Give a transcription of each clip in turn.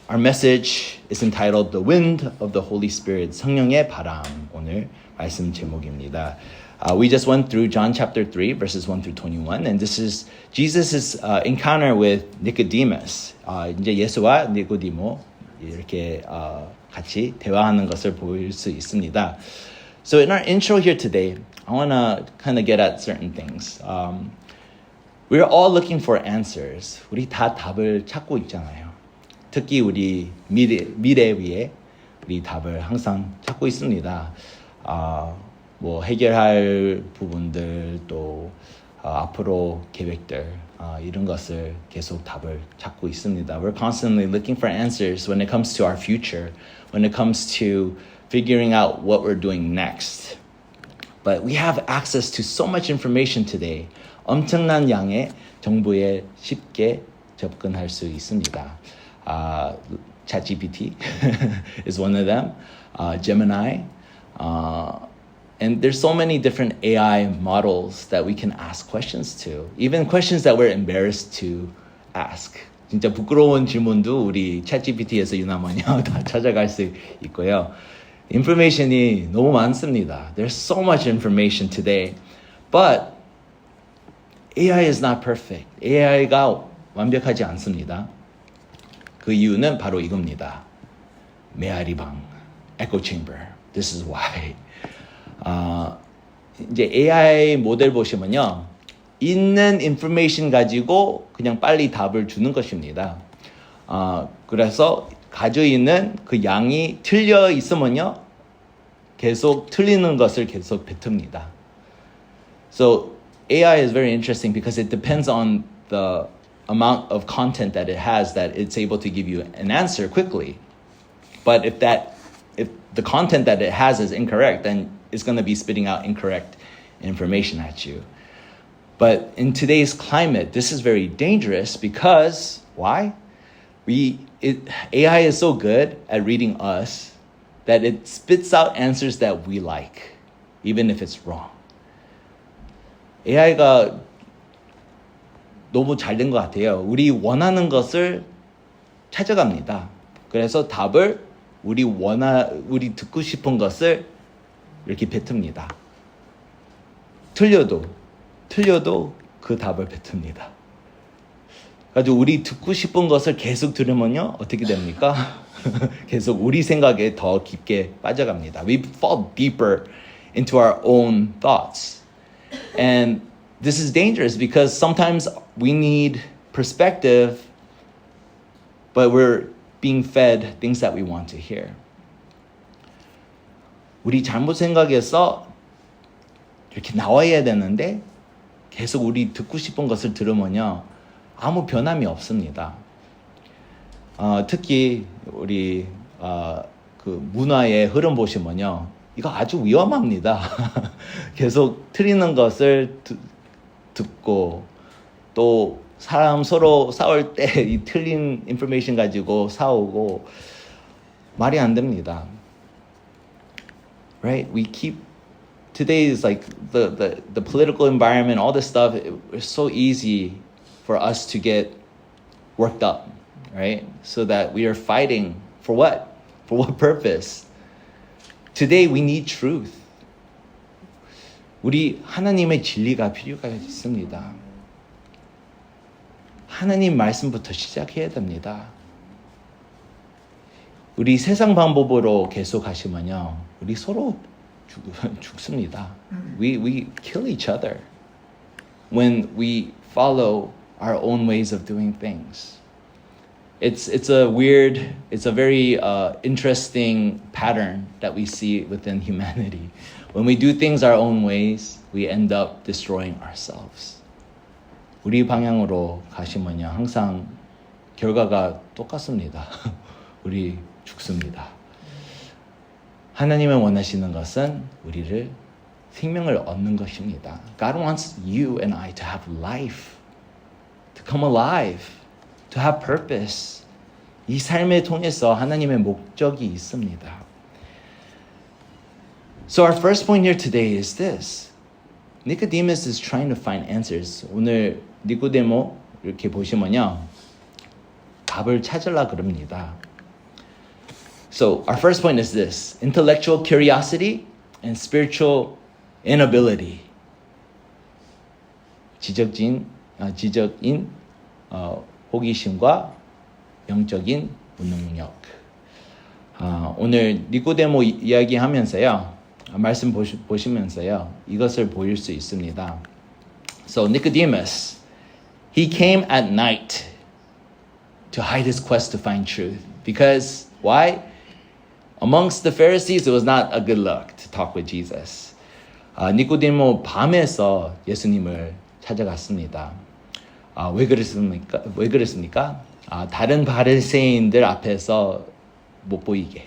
Our message is entitled The Wind of the Holy Spirit, 성령의 바람. 오늘 말씀 제목입니다. We just went through John chapter 3, verses 1 through 21, and this is Jesus' encounter with Nicodemus. 이제 예수와 니고디모 이렇게 같이 대화하는 것을 볼 수 있습니다. So in our intro here today, I want to kind of get at certain things. We're all looking for answers. 우리 다 답을 찾고 있잖아요. 특히 우리 미래 위에 우리 답을 항상 찾고 있습니다. 뭐 해결할 부분들 또 앞으로 계획들 이런 것을 계속 답을 찾고 있습니다. We're constantly looking for answers when it comes to our future, when it comes to figuring out what we're doing next. But we have access to so much information today. 엄청난 양의 정보에 쉽게 접근할 수 있습니다. ChatGPT is one of them. Gemini. And there's so many different AI models that we can ask questions to. Even questions that we're embarrassed to ask. 진짜 부끄러운 질문도 우리 ChatGPT에서 유나마녀 다 찾아갈 수 있고요. 인포메이션이 너무 많습니다. There's so much information today. But AI is not perfect. AI가 완벽하지 않습니다. 그 이유는 바로 이겁니다. 메아리방, echo chamber. This is why. 이제 AI 모델 보시면요. 있는 information 가지고 그냥 빨리 답을 주는 것입니다. 그래서 가지고 있는 그 양이 틀려 있으면요. 계속 틀리는 것을 계속 뱉습니다. So AI is very interesting because it depends on the amount of content that it has that it's able to give you an answer quickly. But if the content that it has is incorrect, then it's going to be spitting out incorrect information at you. But in today's climate, this is very dangerous because why? AI is so good at reading us that it spits out answers that we like, even if it's wrong. AI가 너무 잘 된 것 같아요. 우리 원하는 것을 찾아갑니다. 그래서 답을 우리 듣고 싶은 것을 이렇게 뱉습니다. 틀려도 그 답을 뱉습니다. 그래서 우리 듣고 싶은 것을 계속 들으면요 어떻게 됩니까? 계속 우리 생각에 더 깊게 빠져갑니다. We fall deeper into our own thoughts. And this is dangerous because sometimes we need perspective, but we're being fed things that we want to hear. 우리 잘못 생각해서 이렇게 나와야 되는데 계속 우리 듣고 싶은 것을 들으면요 아무 변함이 없습니다. 특히 우리 그 문화의 흐름 보시면요 이거 아주 위험합니다. 계속 틀리는 것을 듣고 또 사람 서로 싸울 때 이 틀린 인포메이션 가지고 싸우고 말이 안 됩니다. Right? Today is like the political environment, all this stuff, it's so easy for us to get worked up, right? So that we are fighting for what? For what purpose? Today we need truth. 우리 하나님의 진리가 필요가 있습니다. 하나님 말씀부터 시작해야 됩니다. 우리 세상 방법으로 계속 하시면요. 우리 서로 죽습니다. We kill each other when we follow our own ways of doing things. It's a very interesting pattern that we see within humanity. When we do things our own ways, we end up destroying ourselves. 우리 방향으로 가시면요, 항상 결과가 똑같습니다. 우리 죽습니다. 하나님이 원하시는 것은 우리를 생명을 얻는 것입니다. God wants you and I to have life, to come alive, to have purpose. 이 삶을 통해서 하나님의 목적이 있습니다. So our first point here today is this. Nicodemus is trying to find answers. 오늘 니고데모 이렇게 보시면요. 답을 찾으려 그럽니다. So our first point is this: intellectual curiosity and spiritual inability. 지적인 호기심과 영적인 무능력. 오늘 니고데모 이야기하면서요, 말씀 보시면서요, 이것을 보일 수 있습니다. So Nicodemus, he came at night to hide his quest to find truth. Because why? Amongst the Pharisees, it was not a good look to talk with Jesus. 니코데모 밤에서 예수님을 찾아갔습니다. 왜 그랬습니까? 다른 바리새인들 앞에서 못 보이게.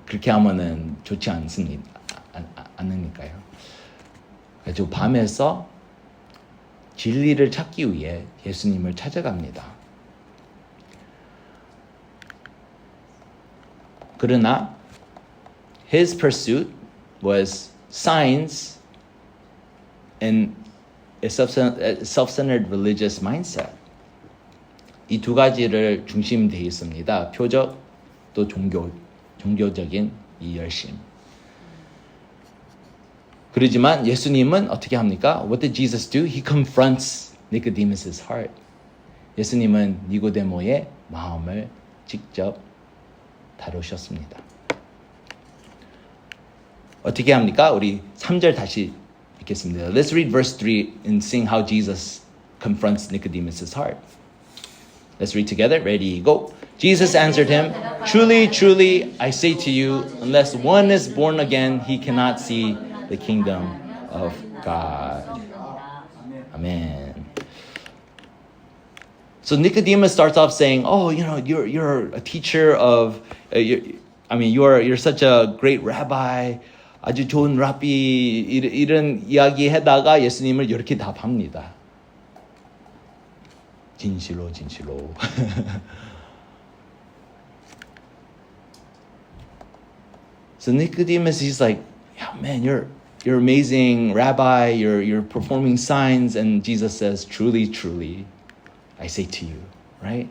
그렇게 하면은 좋지 않으니까요. 그래서 밤에서 진리를 찾기 위해 예수님을 찾아갑니다. 그러나 his pursuit was signs and a self-centered religious mindset. 이 두 가지를 중심되어 있습니다. 표적 또 종교적인 이 열심. 그러지만 예수님은 어떻게 합니까? What did Jesus do? He confronts Nicodemus's heart. 예수님은 니고데모의 마음을 직접 다루셨습니다. 어떻게 합니까? 우리 3절 다시 읽겠습니다. Let's read verse 3 and sing how Jesus confronts Nicodemus's heart. Let's read together. Ready, go. Jesus answered him, "Truly, truly, I say to you, unless one is born again, he cannot see the kingdom of God." Amen. So Nicodemus starts off saying, "Oh, you're a teacher of, you're such a great rabbi, 아주 좋은 랍비." 이런 이야기하다가 예수님을 이렇게 답합니다. 진실로. So Nicodemus, he's like, "Yeah, man, you're amazing rabbi. You're performing signs." And Jesus says, "Truly, truly, I say to you," right?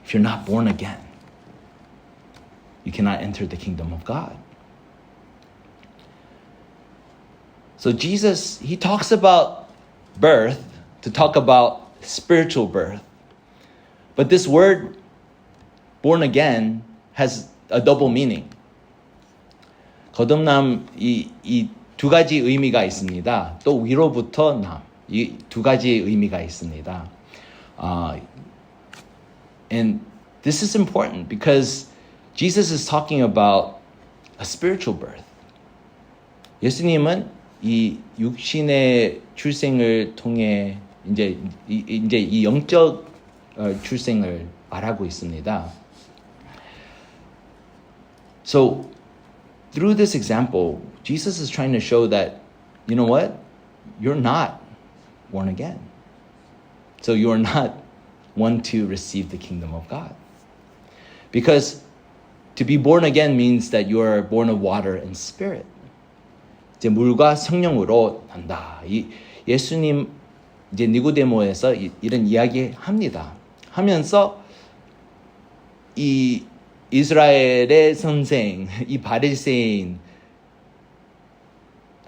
If you're not born again, you cannot enter the kingdom of God. So Jesus, he talks about birth to talk about spiritual birth. But this word, born again, has a double meaning. 거듭남, 이 두 가지 의미가 있습니다. 또 위로부터 남, 이 두 가지 의미가 있습니다. And this is important because Jesus is talking about a spiritual birth. 예수님은 이 육신의 출생을 통해 이제 이 영적 출생을 말하고 있습니다. So through this example, Jesus is trying to show that, you know what? You're not born again. So you're not one to receive the kingdom of God. Because to be born again means that you are born of water and spirit. 이제 물과 성령으로 난다. 예수님 이제 니고데모에서 이런 이야기 합니다. 하면서 이 이스라엘의 선생, 이 바리새인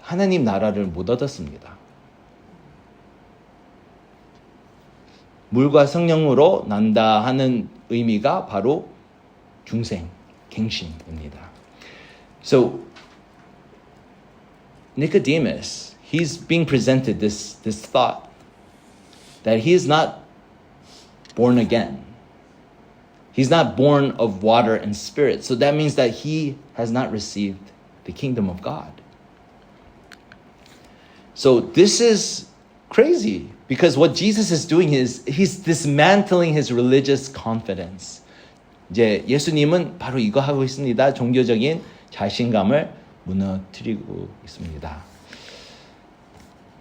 하나님 나라를 못 얻었습니다. 물과 성령으로 난다 하는 의미가 바로 중생, 갱신입니다. So Nicodemus, he's being presented this thought that he is not born again. He's not born of water and spirit. So that means that he has not received the kingdom of God. So this is crazy because what Jesus is doing is he's dismantling his religious confidence. 이제 예수님은 바로 이거 하고 있습니다. 종교적인 자신감을 무너뜨리고 있습니다.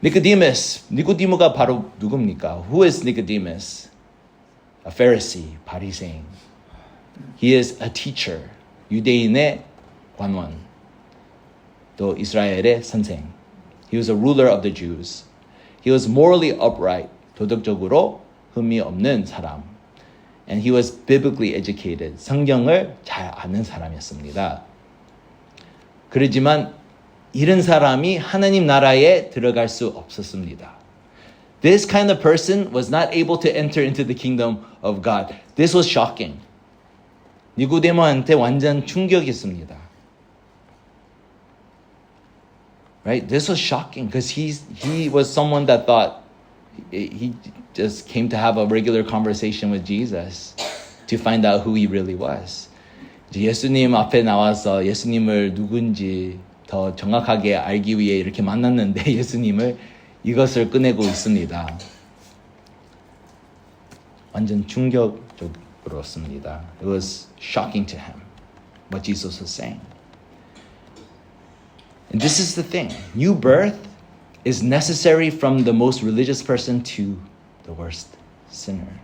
니고디모가 바로 누굽니까? Who is Nicodemus? A Pharisee, 바리새인. He is a teacher, 유대인의 관원, 또 이스라엘의 선생. He was a ruler of the Jews. He was morally upright, 도덕적으로 흠이 없는 사람. and he was biblically educated. 성경을 잘 아는 사람이었습니다. 그러지만 이런 사람이 하나님 나라에 들어갈 수 없었습니다. This kind of person was not able to enter into the kingdom of God. This was shocking. 니고데모한테 완전 충격이었습니다. Right? This was shocking because he was someone that thought he just came to have a regular conversation with Jesus to find out who he really was. 이제 예수님 앞에 나와서 예수님을 누군지 더 정확하게 알기 위해 이렇게 만났는데 예수님을 이것을 꺼내고 있습니다. 완전 충격적으로였습니다. It was shocking to him what Jesus was saying. And this is the thing. New birth is necessary from the most religious person to the worst sinner.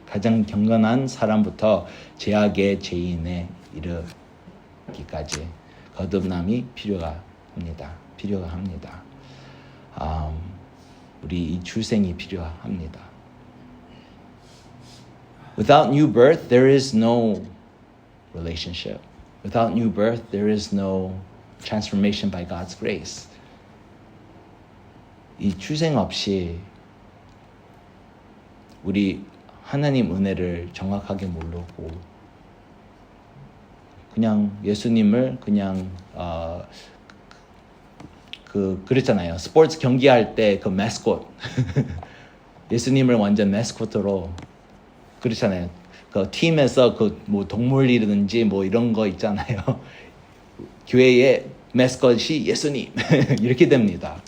가장 경건한 사람부터 죄악의 죄인에 이르기까지 거듭남이 필요합니다. 우리 이 출생이 필요합니다. Without new birth, there is no relationship. Without new birth, there is no transformation by God's grace. 이 출생 없이 우리 하나님 은혜를 정확하게 모르고 그냥 예수님을 그냥 그랬잖아요. 스포츠 경기할 때 그 매스콧 예수님을 완전 매스콧으로 그렇잖아요. 그 팀에서 그 뭐 동물이든지 뭐 이런 거 있잖아요. 교회의 매스콧이 예수님 이렇게 됩니다.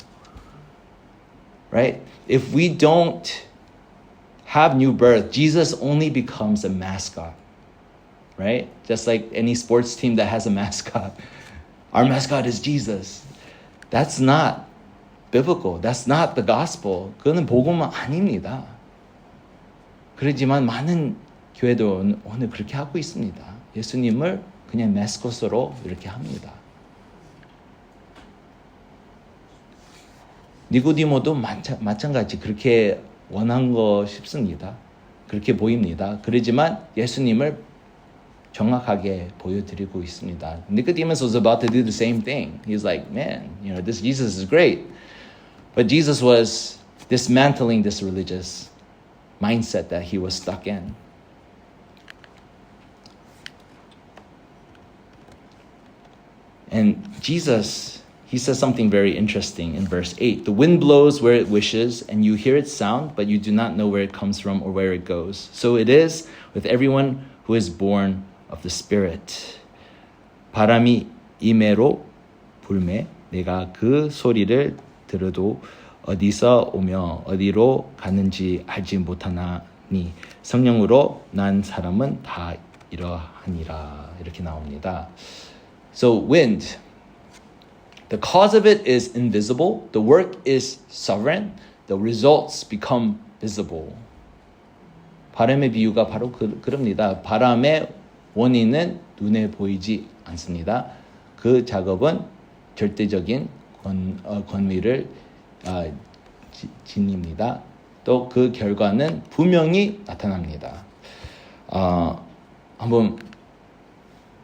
Right? If we don't have new birth, Jesus only becomes a mascot. Right? Just like any sports team that has a mascot. Our mascot is Jesus. That's not biblical. That's not the gospel. 그거는 복음 아닙니다. 그렇지만 많은 교회도 오늘 그렇게 하고 있습니다. 예수님을 그냥 매스콧으로 이렇게 합니다. 니고디모도 마찬가지 그렇게 원한 거 싶습니다. 그렇게 보입니다. 그러지만 예수님을 정확하게 보여드리고 있습니다. Nicodemus was about to do the same thing. He was like, man, this Jesus is great. But Jesus was dismantling this religious mindset that he was stuck in. And Jesus, he says something very interesting in verse 8. The wind blows where it wishes, and you hear its sound, but you do not know where it comes from or where it goes. So it is with everyone who is born of the Spirit. 바람이 임해로 불매, 내가 그 소리를 들어도 어디서 오며 어디로 가는지 알지 못하나니 성령으로 난 사람은 다 이러하니라. 이렇게 나옵니다. So wind, the cause of it is invisible. The work is sovereign. The results become visible. 바람의 비유가 바로 그럽니다. 바람의 원인은 눈에 보이지 않습니다. 그 작업은 절대적인 권위를 지닙니다. 또 그 결과는 분명히 나타납니다. 한번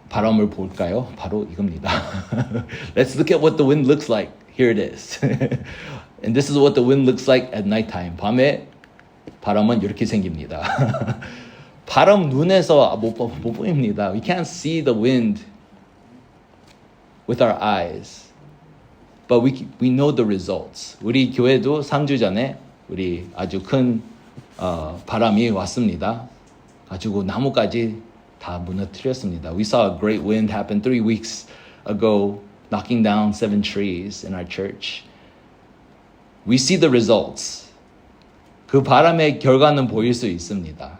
바람을 볼까요? 바로 이겁니다. Let's look at what the wind looks like. Here it is. And this is what the wind looks like at nighttime. 밤에 바람은 이렇게 생깁니다. 바람 눈에서 못 보입니다. We can't see the wind with our eyes. But we know the results. 우리 교회도 3주 전에 우리 아주 큰 바람이 왔습니다. 가지고 나무까지 다 무너뜨렸습니다. We saw a great wind happen 3 weeks ago, knocking down 7 trees in our church. We see the results. 그 바람의 결과는 보일 수 있습니다.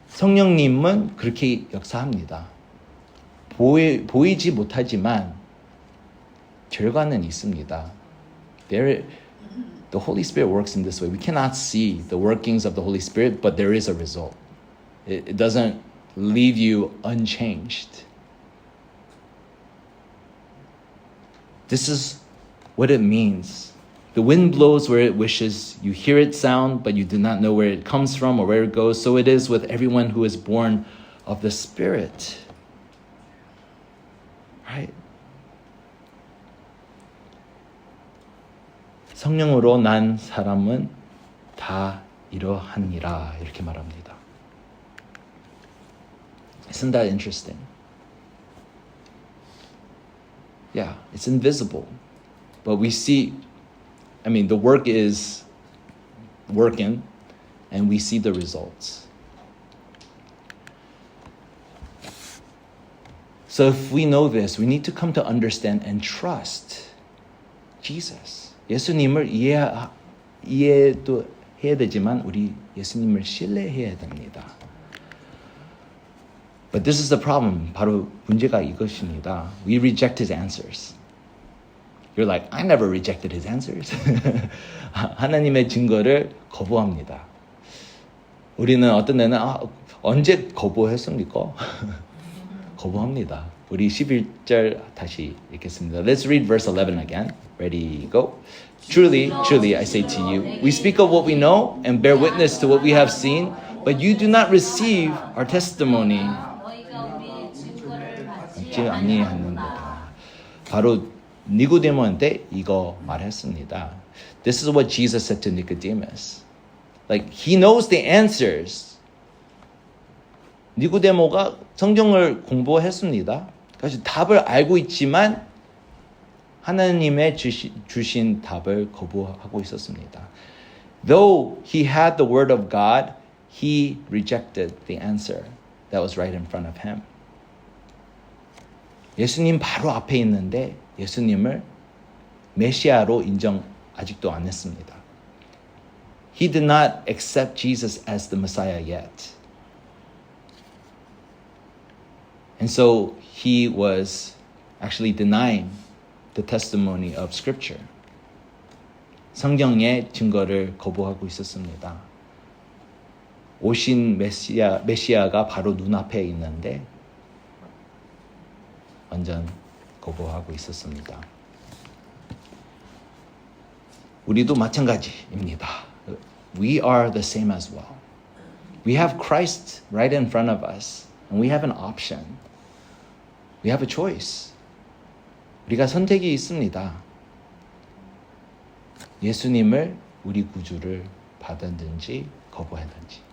성령님은 그렇게 역사합니다. 보이지 못하지만 결과는 있습니다. The Holy Spirit works in this way. We cannot see the workings of the Holy Spirit, but there is a result. It doesn't leave you unchanged. This is what it means. The wind blows where it wishes. You hear its sound, but you do not know where it comes from or where it goes. So it is with everyone who is born of the Spirit. Right? 성령으로 난 사람은 다 이러하니라 이렇게 말합니다. Isn't that interesting? Yeah, it's invisible. But we see, the work is working and we see the results. So if we know this, we need to come to understand and trust Jesus. 예수님을 이해도 해야 되지만 우리 예수님을 신뢰해야 됩니다. But this is the problem. 바로 문제가 이것입니다. We reject his answers. You're like, I never rejected his answers. 하나님의 증거를 거부합니다. 우리는 어떤 데는 언제 거부했습니까? 거부합니다. 우리 11절 다시 읽겠습니다. Let's read verse 11 again. Ready, go. Truly, truly, I say to you, we speak of what we know and bear witness to what we have seen, but you do not receive our testimony. 받지 아니하는도다. 바로 니고데모한테 이거 말했습니다. This is what Jesus said to Nicodemus. Like, he knows the answers. 니고데모가 성경을 공부했습니다. 그래서 답을 알고 있지만 하나님의 주신 답을 거부하고 있었습니다. Though he had the word of God, he rejected the answer that was right in front of him. 예수님 바로 앞에 있는데 예수님을 메시아로 인정 아직도 안 했습니다. He did not accept Jesus as the Messiah yet. And so he was actually denying the testimony of Scripture. 성경의 증거를 거부하고 있었습니다. 오신 메시아가 바로 눈앞에 있는데 완전 거부하고 있었습니다. 우리도 마찬가지입니다. We are the same as well. We have Christ right in front of us, and we have an option. We have a choice. 우리가 선택이 있습니다. 예수님을 우리 구주를 받았든지 거부하든지.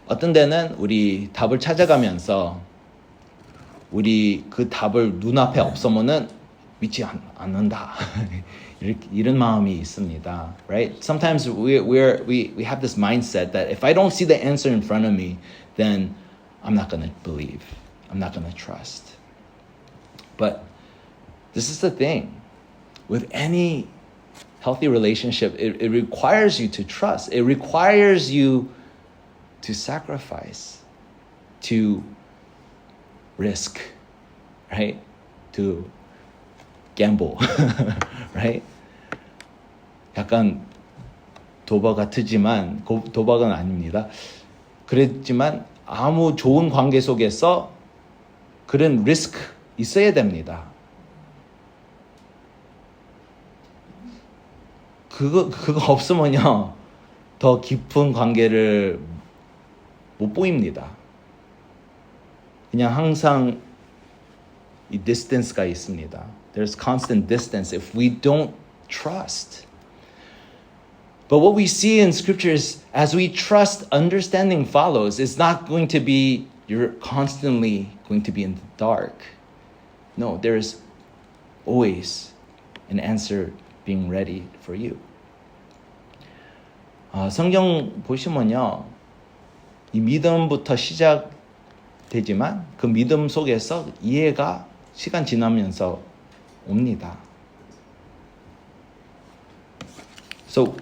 어떤 데는 우리 답을 찾아가면서 우리 그 답을 눈앞에 없으면은 믿지 않는다. 이런 마음이 있습니다. Right? Sometimes we have this mindset that if I don't see the answer in front of me, then I'm not going to believe. I'm not going to trust. But this is the thing. With any healthy relationship, it requires you to trust. It requires you to sacrifice, to risk, right? To gamble, right? 약간 도박 같지만 도박은 아닙니다. 그랬지만 아무 좋은 관계 속에서 그런 리스크 있어야 됩니다. 그거 없으면요 더 깊은 관계를 못 보입니다. 그냥 항상 이 distance가 있습니다. There's constant distance if we don't trust. But what we see in Scripture is as we trust, understanding follows. It's not going to be you're constantly going to be in the dark. No, there is always an answer being ready for you. 성경 보시면요. 이 믿음부터 시작되지만 그 믿음 속에서 이해가 시간 지나면서 옵니다. So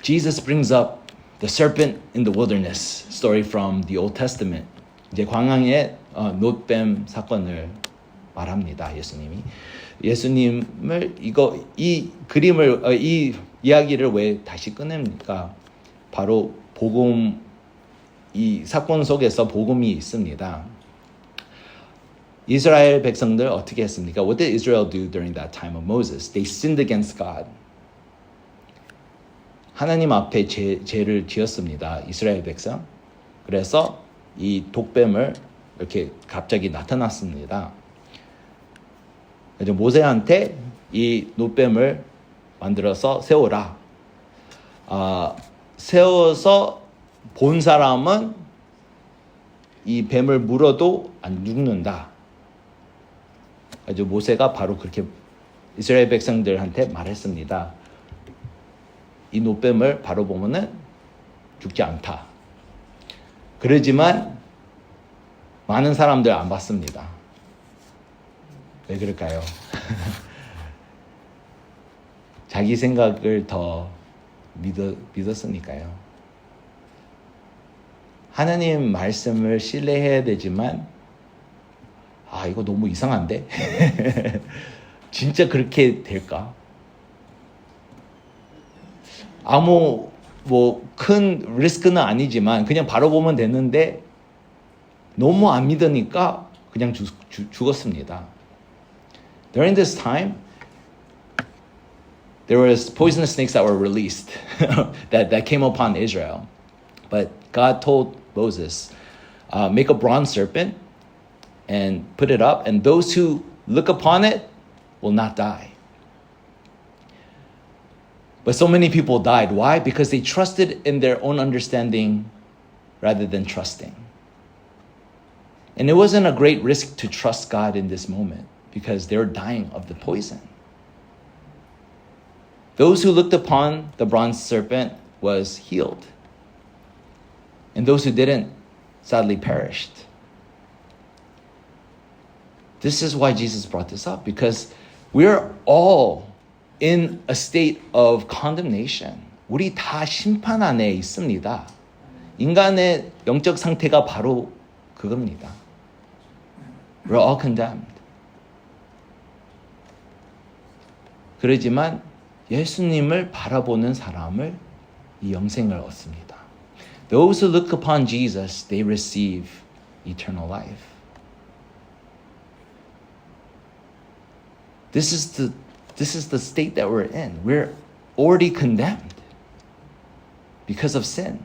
Jesus brings up the serpent in the wilderness story from the Old Testament. 이제 광야의 놋뱀 사건을 말합니다. 예수님을 이 그림을 이 이야기를 왜 다시 꺼냅니까? 바로 복음 이 사건 속에서 복음이 있습니다. 이스라엘 백성들 어떻게 했습니까? What did Israel do during that time of Moses? They sinned against God. 하나님 앞에 죄를 지었습니다. 이스라엘 백성. 그래서 이 독뱀을 이렇게 갑자기 나타났습니다. 그래서 모세한테 이 노뱀을 만들어서 세워라. 세워서 본 사람은 이 뱀을 물어도 안 죽는다. 그래서 모세가 바로 그렇게 이스라엘 백성들한테 말했습니다. 이 노뱀을 바로 보면은 죽지 않다. 그러지만 많은 사람들 안 봤습니다. 왜 그럴까요? 자기 생각을 더 믿었으니까요. 하나님 말씀을 신뢰해야 되지만 이거 너무 이상한데? 진짜 그렇게 될까? 아무 큰 리스크는 아니지만 그냥 바로 보면 되는데 너무 안 믿으니까 그냥 죽었습니다. During this time, there was poisonous snakes that were released that came upon Israel. But God told Moses, make a bronze serpent and put it up, and those who look upon it will not die. But so many people died. Why? Because they trusted in their own understanding rather than trusting. And it wasn't a great risk to trust God in this moment because they were dying of the poison. Those who looked upon the bronze serpent was healed. And those who didn't sadly perished. This is why Jesus brought this up, because we're all in a state of condemnation. 우리 다 심판 안에 있습니다. 인간의 영적 상태가 바로 그겁니다. We're all condemned. 그러지만 예수님을 바라보는 사람을 이 영생을 얻습니다. Those who look upon Jesus, they receive eternal life. This is the state that we're in. We're already condemned because of sin.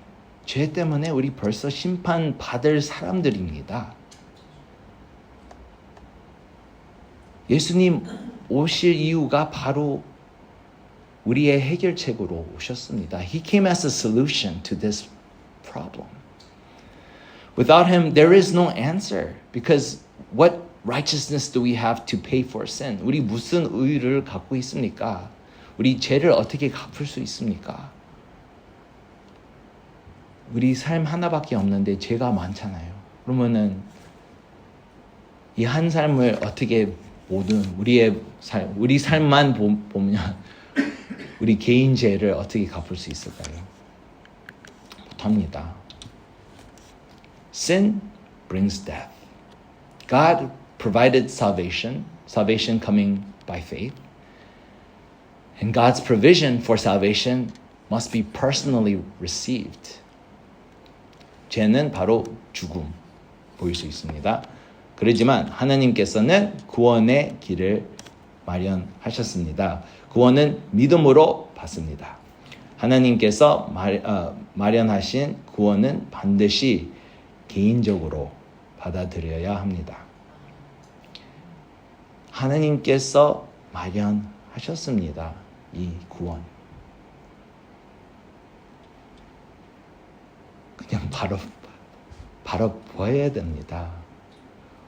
죄 때문에 우리 벌써 심판받을 사람들입니다. 예수님 오실 이유가 바로 우리의 해결책으로 오셨습니다. He came as a solution to this problem. Without him, there is no answer. Because what righteousness do we have to pay for sin? 우리 무슨 의를 갖고 있습니까? 우리 죄를 어떻게 갚을 수 있습니까? 우리 삶 하나밖에 없는데 죄가 많잖아요. 그러면은 이 한 삶을 어떻게 모든 우리 삶만 보면 우리 개인 죄를 어떻게 갚을 수 있을까요? 못합니다. Sin brings death. God provided salvation coming by faith. And God's provision for salvation must be personally received. 죄는 바로 죽음 보일 수 있습니다. 그렇지만 하나님께서는 구원의 길을 마련하셨습니다. 구원은 믿음으로 받습니다. 하나님께서 마련하신 구원은 반드시 개인적으로 받아들여야 합니다. 하나님께서 마련하셨습니다. 이 구원. 그냥 바로 보여야 됩니다.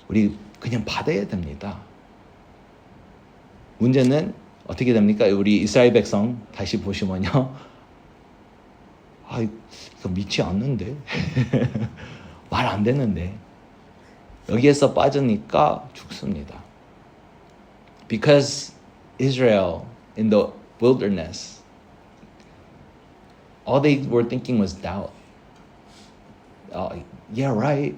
우리 그냥 받아야 됩니다. 문제는 어떻게 됩니까? 우리 이스라엘 백성 다시 보시면요. 이거 믿지 않는데. 말 안 되는데. 여기에서 빠지니까 죽습니다. Because Israel in the wilderness, all they were thinking was doubt. Yeah, right.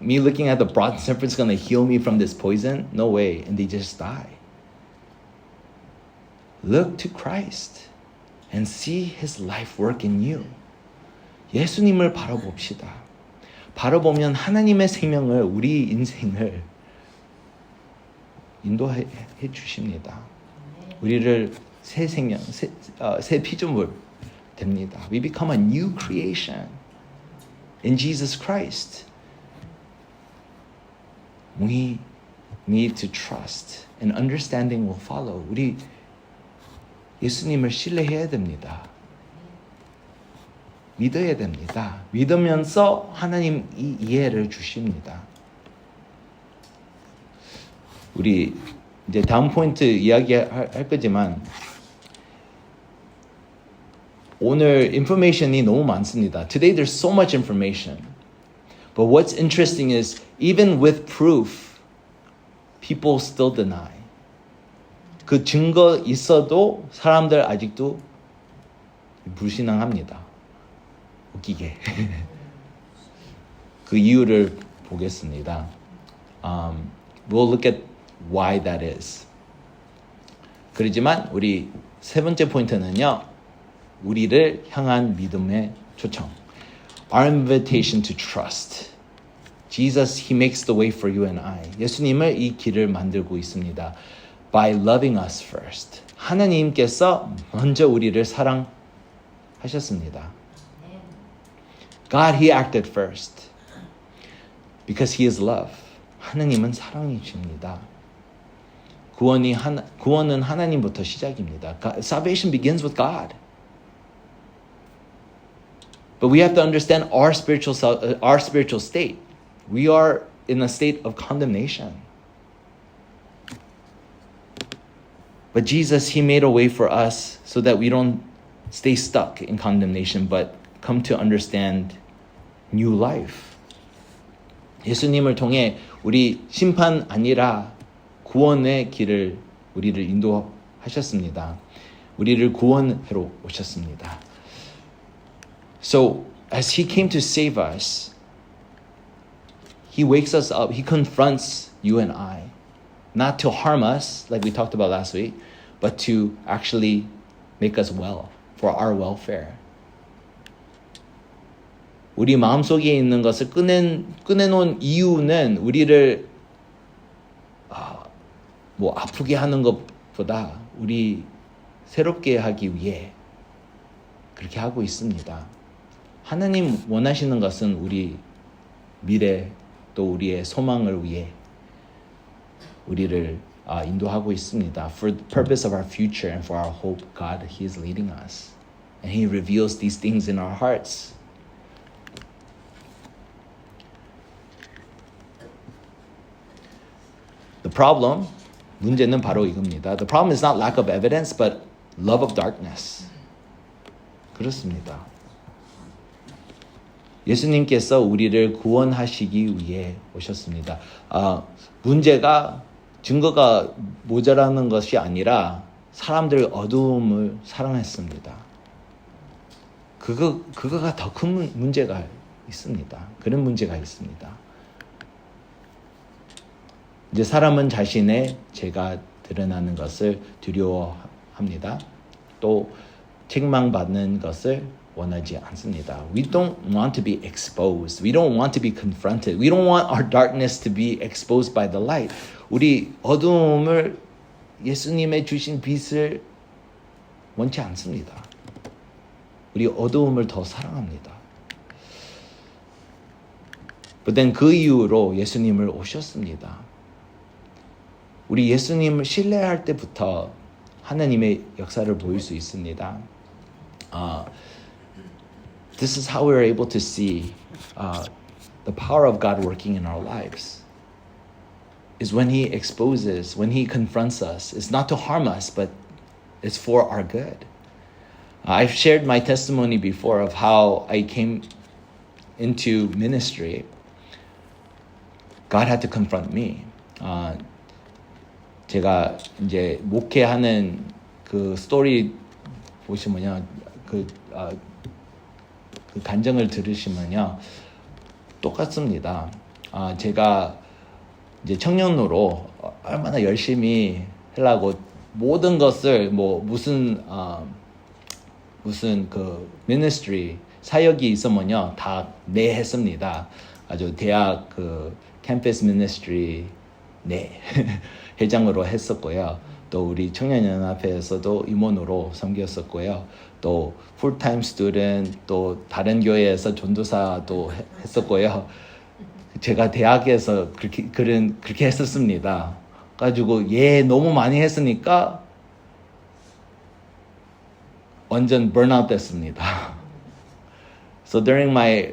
Me looking at the bronze serpent's going to heal me from this poison? No way. And they just die. Look to Christ and see his life work in you. 예수님을 바라봅시다. 바라보면 하나님의 생명을, 우리 인생을 인도해 주십니다. 우리를 새 생명, 새 피조물 됩니다. We become a new creation in Jesus Christ. We need to trust and understanding will follow. 우리 예수님을 신뢰해야 됩니다. 믿어야 됩니다. 믿으면서 하나님 이 이해를 주십니다. 우리 이제 다음 포인트 이야기할 거지만 오늘 인포메이션이 너무 많습니다. Today there's so much information. But what's interesting is even with proof, people still deny. 그 증거 있어도 사람들 아직도 불신앙합니다. 웃기게. 그 이유를 보겠습니다. We'll look at why that is. 그렇지만 우리 세 번째 포인트는요. 우리를 향한 믿음의 초청. Our invitation to trust. Jesus, He makes the way for you and I. 예수님을 이 길을 만들고 있습니다. By loving us first. 하나님께서 먼저 우리를 사랑하셨습니다. God, He acted first. Because He is love. 하나님은 사랑이십니다. 구원은 하나님부터 시작입니다. Salvation begins with God. But we have to understand our spiritual state. We are in a state of condemnation. But Jesus, He made a way for us so that we don't stay stuck in condemnation, but come to understand new life. 예수님을 통해 우리 심판 아니라 구원의 길을 우리를 인도하셨습니다. 우리를 구원하러 오셨습니다. So, as He came to save us, He wakes us up. He confronts you and I. Not to harm us, like we talked about last week, but to actually make us well, for our welfare. 우리 마음속에 있는 것을 꺼내놓은 이유는 우리를 아프게 하는 것보다 우리 새롭게 하기 위해 그렇게 하고 있습니다. 하나님 원하시는 것은 우리 미래 또 우리의 소망을 위해 우리를 인도하고 있습니다. For the purpose of our future and for our hope, God, He is leading us. And He reveals these things in our hearts. The problem, 문제는 바로 이겁니다. The problem is not lack of evidence, but love of darkness. 그렇습니다. 예수님께서 우리를 구원하시기 위해 오셨습니다. 증거가 모자라는 것이 아니라 사람들 어두움을 사랑했습니다. 그거가 더 큰 문제가 있습니다. 그런 문제가 있습니다. 이제 사람은 자신의 죄가 드러나는 것을 두려워합니다. 또 책망받는 것을 원하지 않습니다. We don't want to be exposed. We don't want to be confronted. We don't want our darkness to be exposed by the light. 우리 어두움을 예수님의 주신 빛을 원치 않습니다. 우리 어두움을 더 사랑합니다. But then 그 이후로 예수님을 오셨습니다. 우리 예수님을 신뢰할 때부터 하나님의 역사를 보일 수 있습니다. This is how we're able to see the power of God working in our lives. Is when He exposes, when He confronts us. It's not to harm us, but it's for our good. I've shared my testimony before of how I came into ministry. God had to confront me. 제가 이제 목회하는 그 스토리 보시면요, 그 간증을 들으시면요, 똑같습니다. 제가 이제 청년으로 얼마나 열심히 하려고 모든 것을 무슨 그 미니스트리 사역이 있으면요 다 네 했습니다. 아주 대학 그 캠퍼스 미니스트리 네 회장으로 했었고요. 또 우리 청년연합회에서도 임원으로 섬겼었고요. 또 풀타임 스튜던트, 또 다른 교회에서 전도사도 했었고요. 제가 대학에서 그렇게 했었습니다. 가지고 너무 많이 했으니까 완전 burnout 됐습니다. So during my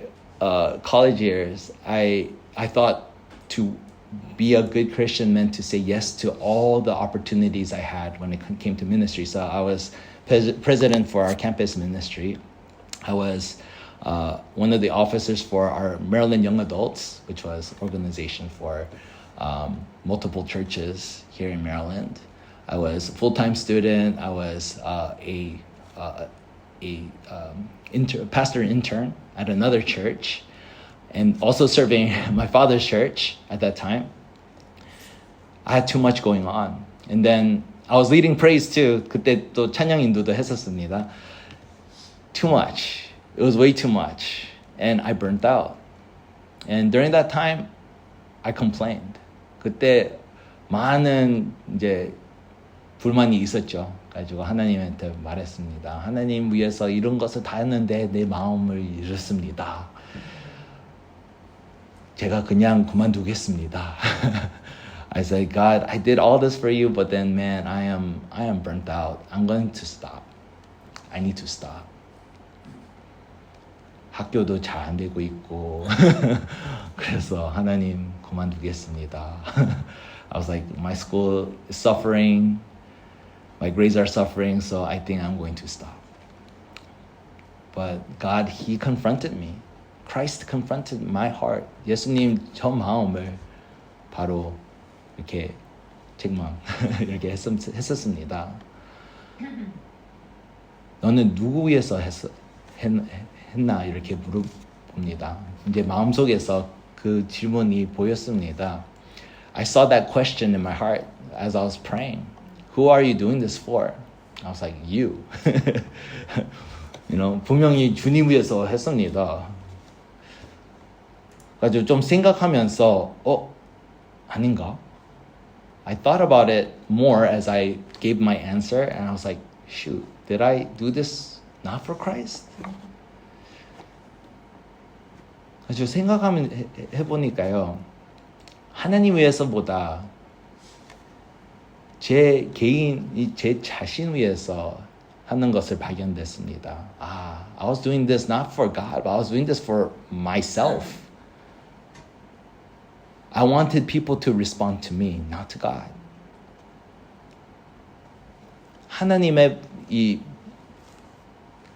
college years, I thought to be a good Christian meant to say yes to all the opportunities I had when it came to ministry. So I was president for our campus ministry. I was one of the officers for our Maryland Young Adults, which was an organization for multiple churches here in Maryland. I was a full-time student. I was a pastor intern at another church, and also serving my father's church at that time. I had too much going on. And then I was leading praise too. 그때 또 찬양 인도도 했었습니다. Too much. It was way too much. And I burnt out. And during that time, I complained. 그때 많은 이제 불만이 있었죠. 가지고 하나님한테 말했습니다. 하나님 위해서 이런 것을 다 했는데 내 마음을 잃었습니다. 제가 그냥 그만두겠습니다. I said, God, I did all this for you, but then, man, I am burnt out. I'm going to stop. I need to stop. 학교도 잘 안 되고 있고 그래서 하나님 그만두겠습니다. I was like, my school is suffering. My grades are suffering, so I think I'm going to stop. But God, He confronted me. Christ confronted my heart. 예수님 저 마음을 바로 이렇게 책망 이렇게 했었습니다. 너는 누구 위해서 했나 이렇게 물어봅니다. 이제 마음속에서 그 질문이 보였습니다. I saw that question in my heart as I was praying. Who are you doing this for? I was like, you. 분명히 주님 위해서 했습니다. 가지고 좀 생각하면서 아닌가? I thought about it more as I gave my answer, and I was like, shoot, did I do this not for Christ? 가지고 해보니까요, 하나님 위해서보다 제 자신 위해서 하는 것을 발견됐습니다. I was doing this not for God, but I was doing this for myself. I wanted people to respond to me, not to God. 하나님의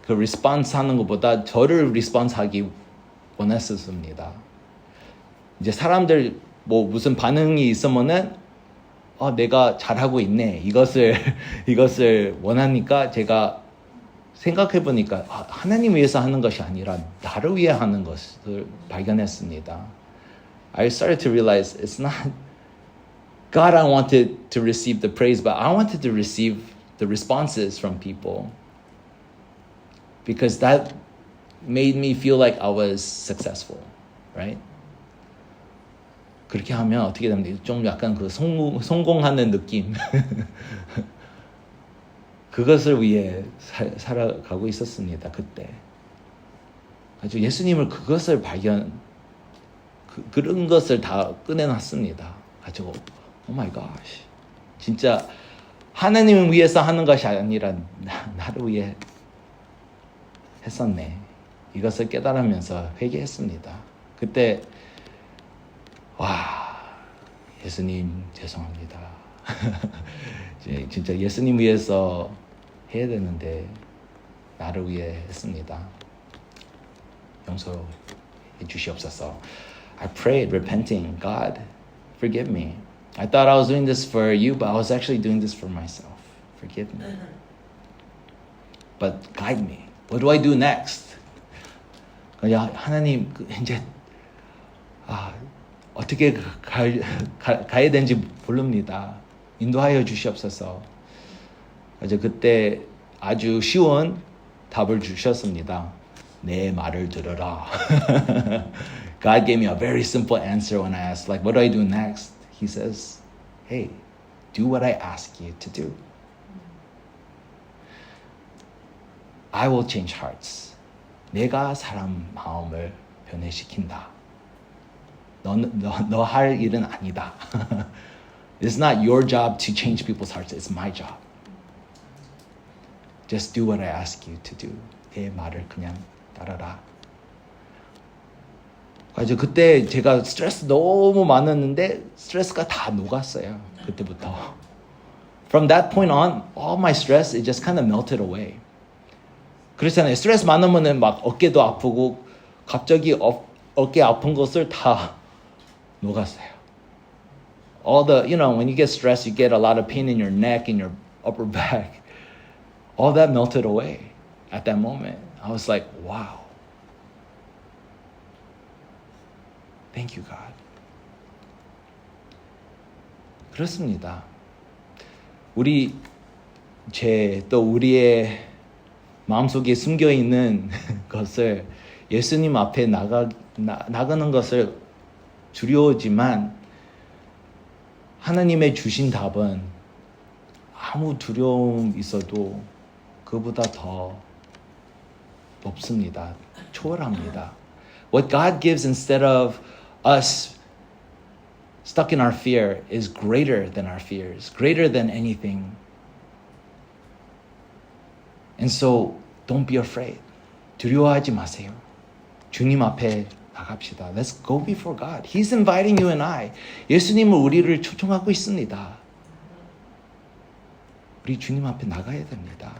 그 response 하는 것보다 저를 response 하기 원했었습니다. 이제 사람들 무슨 반응이 있으면은 내가 잘하고 있네. 이것을 원하니까 제가 생각해 보니까 하나님 위해서 하는 것이 아니라 나를 위해 하는 것을 발견했습니다. I started to realize it's not God I wanted to receive the praise, but I wanted to receive the responses from people. Because that made me feel like I was successful, right? 그렇게 하면 어떻게 됩니까? 좀 약간 그 성공하는 느낌. 그것을 위해 살아가고 있었습니다. 그때. 아주 예수님을 그것을 그런 것을 다 꺼내놨습니다. 가지고 Oh my gosh. 진짜 하나님을 위해서 하는 것이 아니라 나를 위해 했었네. 이것을 깨달으면서 회개했습니다. 그때 예수님 죄송합니다. 진짜 예수님 위해서 해야 되는데 나를 위해 했습니다. 용서해 주시옵소서. I prayed, repenting, God, forgive me. I thought I was doing this for you, but I was actually doing this for myself. Forgive me. But guide me. What do I do next? 하나님, 이제 어떻게 가야 되는지 모릅니다. 인도하여 주시옵소서. 그때 아주 쉬운 답을 주셨습니다. 내 말을 들어라. God gave me a very simple answer when I asked, what do I do next? He says, hey, Do what I ask you to do. I will change hearts. 내가 사람 마음을 변해시킨다. 너 할 일은 아니다. It's not your job to change people's hearts. It's my job. Just do what I ask you to do. 내 말을 그냥 따라라. 이제 그때 제가 스트레스 너무 많았는데 스트레스가 다 녹았어요. 그때부터. From that point on, all my stress, it just kind of melted away. 그렇잖아요. 스트레스 많으면은 막 어깨도 아프고 갑자기 어깨 아픈 것을 다 녹았어요. All the, when you get stressed, you get a lot of pain in your neck, in your upper back. All that melted away at that moment. I was like, wow. Thank you, God. 그렇습니다. 또 우리의 마음속에 숨겨있는 것을 예수님 앞에 나가는 것을 두려우지만 하나님의 주신 답은 아무 두려움 있어도 그보다 더 높습니다. 초월합니다. What God gives instead of us stuck in our fear is greater than our fears, greater than anything. And so don't be afraid. 두려워하지 마세요. 주님 앞에 나갑시다. Let's go before God. He's inviting you and I. 예수님은 우리를 초청하고 있습니다. 우리 주님 앞에 나가야 됩니다.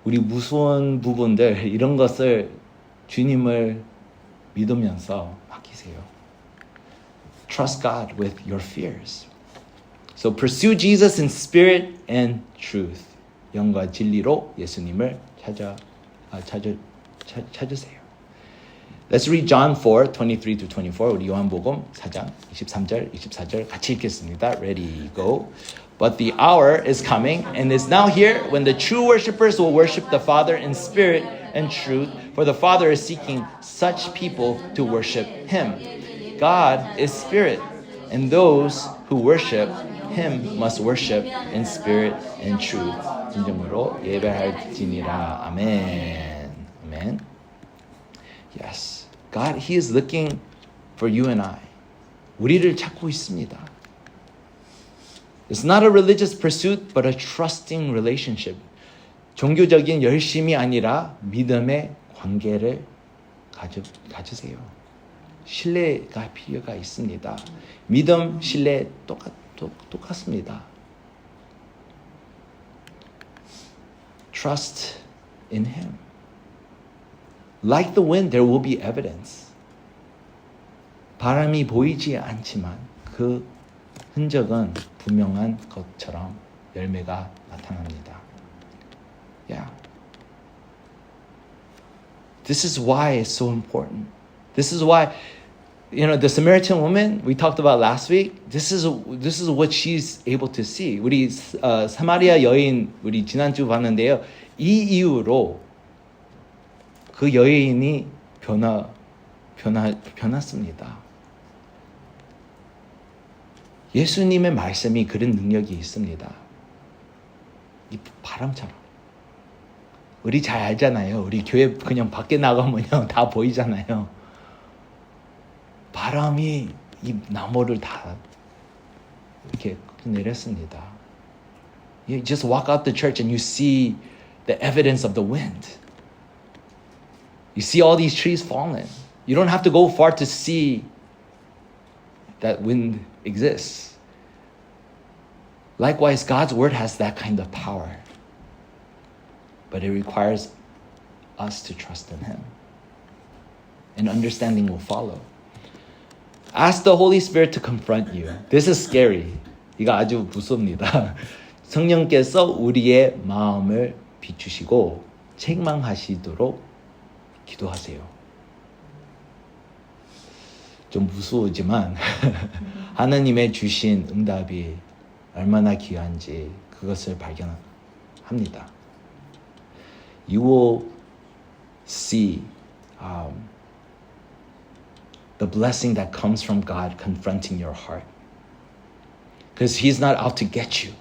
우리 무서운 부분들 이런 것을 주님을 믿으면서 맡기세요. Trust God with your fears. So pursue Jesus in spirit and truth. 영과 진리로 예수님을 찾으세요. Let's read John 4:23-24. 우리 요한복음 4장 23절, 24절 같이 읽겠습니다. Ready, go. But the hour is coming and is now here when the true worshipers will worship the Father in spirit and truth, for the Father is seeking such people to worship him. God is spirit, and those who worship him must worship in spirit and truth. 진정으로 예배할지니라. 아멘. 아멘. Yes. God, he is looking for you and I. 우리를 찾고 있습니다. It's not a religious pursuit, but a trusting relationship. 종교적인 열심이 아니라 믿음의 관계를 가지세요. 신뢰가 필요가 있습니다. 믿음, 신뢰 똑같습니다. Trust in him. Like the wind, there will be evidence. 바람이 보이지 않지만 그 흔적은 분명한 것처럼 열매가 나타납니다. Yeah. This is why it's so important. This is why, the Samaritan woman we talked about last week, this is what she's able to see. 우리 사마리아 여인 우리 지난주 봤는데요. 이 이유로 그 여인이 변했습니다. 예수님의 말씀이 그런 능력이 있습니다. 이 바람처럼. 우리 잘 알잖아요. 우리 교회 그냥 밖에 나가면 다 보이잖아요. 바람이 이 나무를 다 이렇게 내렸습니다. You just walk out the church and you see the evidence of the wind. You see all these trees fallen. You don't have to go far to see that wind exists. Likewise, God's word has that kind of power. But it requires us to trust in him. And understanding will follow. Ask the Holy Spirit to confront you. This is scary. 이거 아주 무섭습니다. 성령께서 우리의 마음을 비추시고 책망하시도록 기도하세요. 좀 무서우지만 하나님의 주신 응답이 얼마나 귀한지 그것을 발견합니다. You will see the blessing that comes from God confronting your heart. Because He's not out to get you.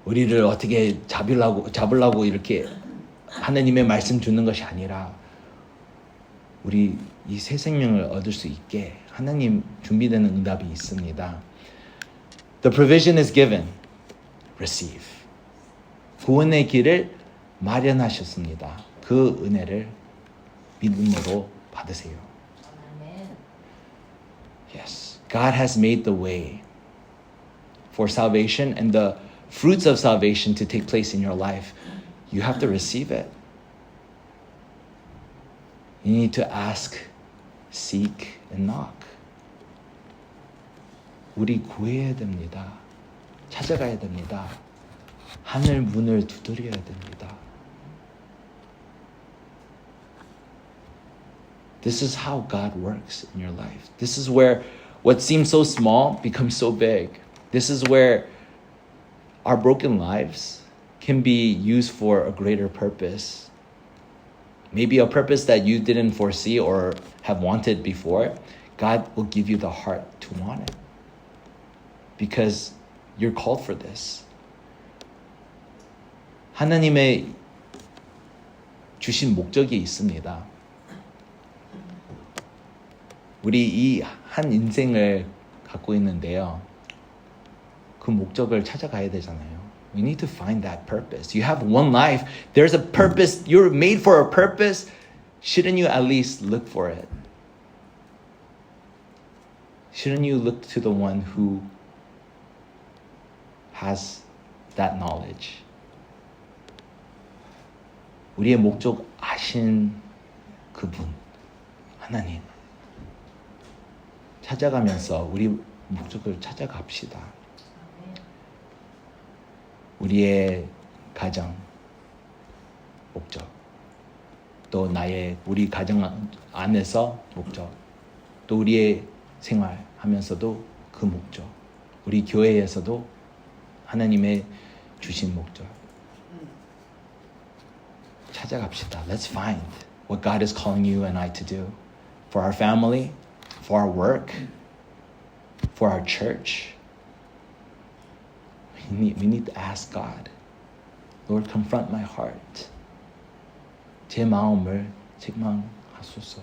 우리를 어떻게 잡으려고 이렇게 하나님의 말씀 주는 것이 아니라 우리 이 새 생명을 얻을 수 있게 하나님 준비되는 응답이 있습니다. The provision is given. Receive. 구원의 길을 마련하셨습니다. 그 은혜를 믿음으로 받으세요. Yes. God has made the way for salvation and the fruits of salvation to take place in your life. You have to receive it. You need to ask, seek, and knock. 우리 구해야 됩니다. 찾아가야 됩니다. 하늘 문을 두드려야 됩니다. This is how God works in your life. This is where what seems so small becomes so big. This is where our broken lives can be used for a greater purpose. Maybe a purpose that you didn't foresee or have wanted before. God will give you the heart to want it. Because you're called for this. 하나님의 주신 목적이 있습니다. 우리 이 한 인생을 갖고 있는데요. 그 목적을 찾아가야 되잖아요. We need to find that purpose. You have one life. There's a purpose. You're made for a purpose. Shouldn't you at least look for it? Shouldn't you look to the one who has that knowledge? 우리의 목적 아신 그분, 하나님. 찾아가면서 우리 목적을 찾아갑시다. 우리의 가정, 목적. 또 우리 가정 안에서 목적. 또 우리의 생활하면서도 그 목적. 우리 교회에서도 하나님의 주신 목적. 찾아갑시다. Let's find what God is calling you and I to do. For our family, for our work, for our church. We need to ask God, Lord, confront my heart. 제 마음을 책망하소서.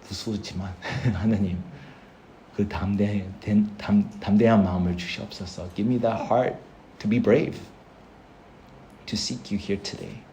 무수지만 하나님, 그 담대한 마음을 주시옵소서. Give me that heart to be brave, to seek you here today.